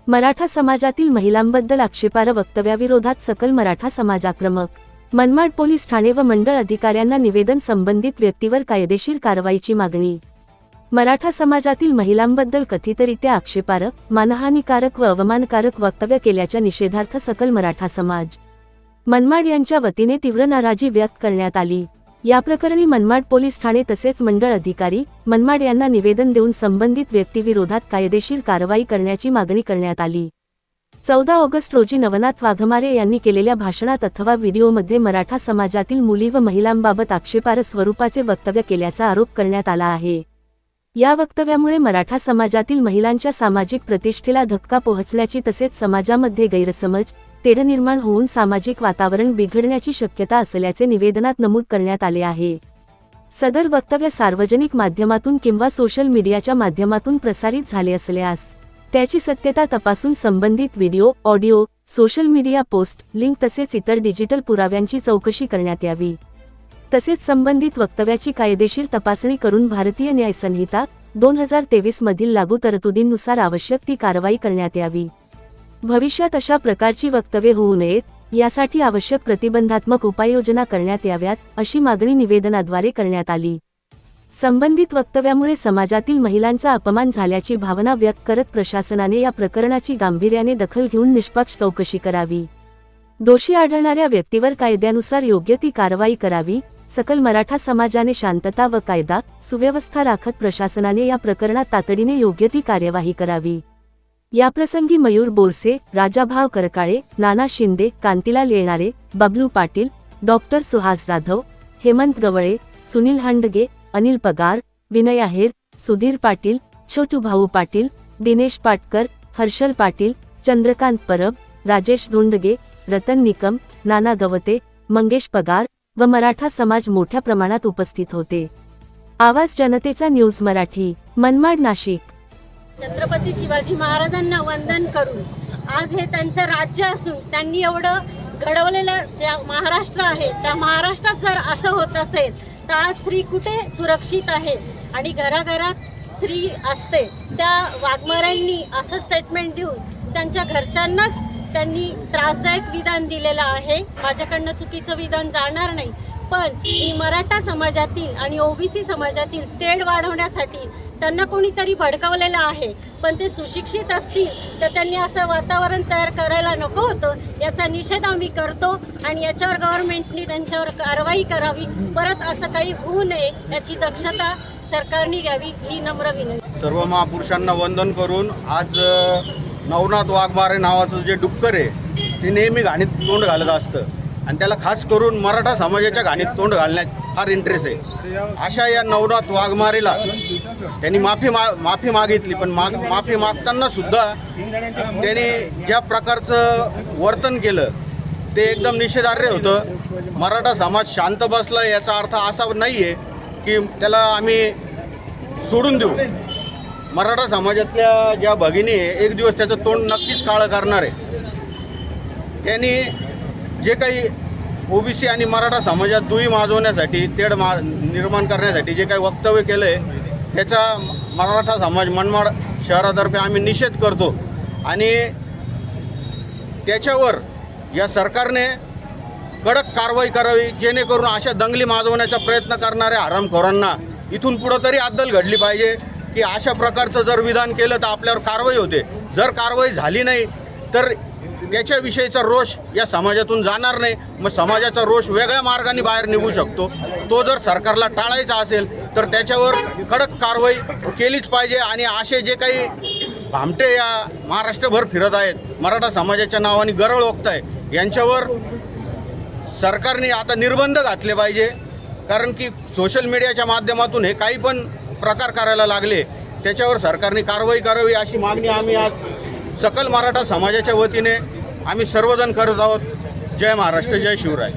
मराठा समाजातील महिलांबद्दल आक्षेपार्ह वक्तव्याविरोधात सकल मराठा समाज आक्रमक। मनमाड पोलीस ठाणे व मंडळ अधिकाऱ्यांना निवेदन, संबंधित व्यक्तीवर कायदेशीर कारवाईची मागणी। मराठा समाजातील महिलांबद्दल कथितरित्या आक्षेपार्ह, मानहानीकारक व अवमानकारक वक्तव्य केल्याच्या निषेधार्थ सकल मराठा समाज मनमाड यांच्या वतीने तीव्र नाराजी व्यक्त करण्यात आली। या प्रकरणी मनमाड पोलीस ठाणे तसेच मंडळ अधिकारी मनमाड यांना निवेदन देऊन संबंधित व्यक्तीविरोधात कायदेशीर कारवाई करण्याची मागणी करण्यात आली। 14 ऑगस्ट रोजी नवनाथ वाघमारे यांनी केलेल्या भाषणात अथवा व्हिडिओमध्ये मराठा समाजातील मुली व महिलांबाबत आक्षेपार्ह स्वरूपाचे वक्तव्य केल्याचा आरोप करण्यात आला आहे। या वक्तव्यामुळे मराठा समाजातील महिलांच्या सामाजिक प्रतिष्ठेला धक्का पोहोचण्याची तसेच समाजामध्ये गैरसमज, तेढ निर्माण होऊन सामाजिक वातावरण बिघडण्याची शक्यता असल्याचे निवेदनात नमूद करण्यात आले आहे। सदर वक्तव्य सार्वजनिक माध्यमातून किंवा सोशल मीडियाच्या माध्यमातून प्रसारित झाले असल्यास त्याची सत्यता तपासून संबंधित video, audio, social media post, link तसेच इतर डिजिटल पुराव्यांची चौकशी करण्यात यावी। तसेच संबंधित वक्तव्याची कायदेशीर तपासणी करून भारतीय न्याय संहिता 2023 मधील लागू तरतुदींनुसार आवश्यक ती कारवाई करण्यात यावी। भविष्यात अशा प्रकारची वक्तव्ये होऊ नयेत यासाठी आवश्यक प्रतिबंधात्मक उपाययोजना करण्यात याव्यात, अशी मागणी निवेदनाद्वारे करण्यात आली। संबंधित वक्तव्यामुळे समाजातील महिलांचा अपमान झाल्याची भावना व्यक्त करत प्रशासनाने या प्रकरणाची गांभीर्याने दखल घेऊन निष्पक्ष चौकशी करावी। दोषी आढळणाऱ्या व्यक्तीवर कायद्यानुसार योग्य ती कारवाई करावी। सकल मराठा समाजाने शांतता व कायदा सुव्यवस्था राखत प्रशासनाने या प्रकरणात तातडीने योग्य ती कार्यवाही करावी। याप्रसंगी मयूर बोरसे, राजाभाव करकाळे, नाना शिंदे, कांतीलाल येणारे, बबलू पाटील, डॉक्टर सुहास जाधव, हेमंत गवळे, सुनील हंडगे, अनिल पगार, विनय आहेर, सुधीर पाटील, छोटू भाऊ पाटील, दिनेश पाटकर, हर्षल पाटील, चंद्रकांत परब, राजेश धोंडगे, रतन निकम, नाना गवते, मंगेश पगार व मराठा समाज मोठ्या प्रमाणात उपस्थित होते। आवाज जनतेचा न्यूज मराठी, मनमाड, नाशिक। छत्रपती शिवाजी महाराजांना वंदन करून आज हे त्यांचं राज्य असून त्यांनी एवढं घडवलेलं जे महाराष्ट्र आहे त्या महाराष्ट्रात जर असं होत असेल तर आज स्त्री कुठे सुरक्षित आहे आणि घराघरात स्त्री असते। त्या वाघमाऱ्यांनी असं स्टेटमेंट देऊन त्यांच्या घरच्यांनाच त्यांनी त्रासदायक विधान दिलेलं आहे। माझ्याकडनं चुकीचं विधान जाणार नाही, पण ही मराठा समाजातील आणि ओबीसी समाजातील तेढ वाढवण्यासाठी त्यांना कोणीतरी भडकवलेलं आहे। पण ते सुशिक्षित असतील तर त्यांनी असं वातावरण तयार करायला नको होतं। याचा निषेध आम्ही करतो आणि याच्यावर गव्हर्नमेंटनी त्यांच्यावर कारवाई करावी। परत असं काही होऊ नये याची दक्षता सरकारने घ्यावी ही नम्र विनंती। सर्व महापुरुषांना वंदन करून आज नवनाथ वाघमारे नावाचं जे डुक्कर आहे ते नेहमी घाणीत तोंड घालत असतं आणि त्याला खास करून मराठा समाजाच्या घाणीत तोंड घालण्यात फार इंटरेस्ट आहे। अशा या नवनाथ वाघमारेला त्यांनी माफी मागितली, पण माफी मागताना सुद्धा त्यांनी ज्या प्रकारचं वर्तन केलं ते एकदम निषेधार्ह होतं। मराठा समाज शांत बसला याचा अर्थ असा नाही आहे की त्याला आम्ही सोडून देऊ। मराठा समाजातल्या ज्या भगिनी आहे एक दिवस त्याचं तोंड नक्कीच काळं करणार आहे। त्यांनी जे काही ओबीसी आणि मराठा समाजात दुई माजवण्यासाठी, तेढ निर्माण करण्यासाठी जे काही वक्तव्य केलं आहे त्याचा मराठा समाज मनमाड शहरातर्फे आम्ही निषेध करतो आणि त्याच्यावर या सरकारने कडक कारवाई करावी, जेणेकरून अशा दंगली माजवण्याचा प्रयत्न करणाऱ्या हरामखोरांना इथून पुढं तरी अद्दल घडली पाहिजे की अशा प्रकारचं जर विधान केलं तर आपल्यावर कारवाई होते। जर कारवाई झाली नाही तर त्याच्याविषयीचा रोष या समाजातून जाणार नाही, मग समाजाचा रोष वेगळ्या मार्गाने बाहेर निघू शकतो। तो जर सरकारला टाळायचा असेल तर त्याच्यावर कडक कारवाई केलीच पाहिजे आणि असे जे काही भामटे या महाराष्ट्रभर फिरत आहेत मराठा समाजाच्या नावाने गरळ ओकताय यांच्यावर सरकारने आता निर्बंध घातले पाहिजे, कारण की सोशल मीडियाच्या माध्यमातून हे काही पण प्रकार करायला लागले त्याच्यावर सरकारने कारवाई करावी अशी मागणी आम्ही आज सकल मराठा समाजाच्या वतीने आम्ही सर्वजण करत आहोत। जय महाराष्ट्र, जय शिवराय।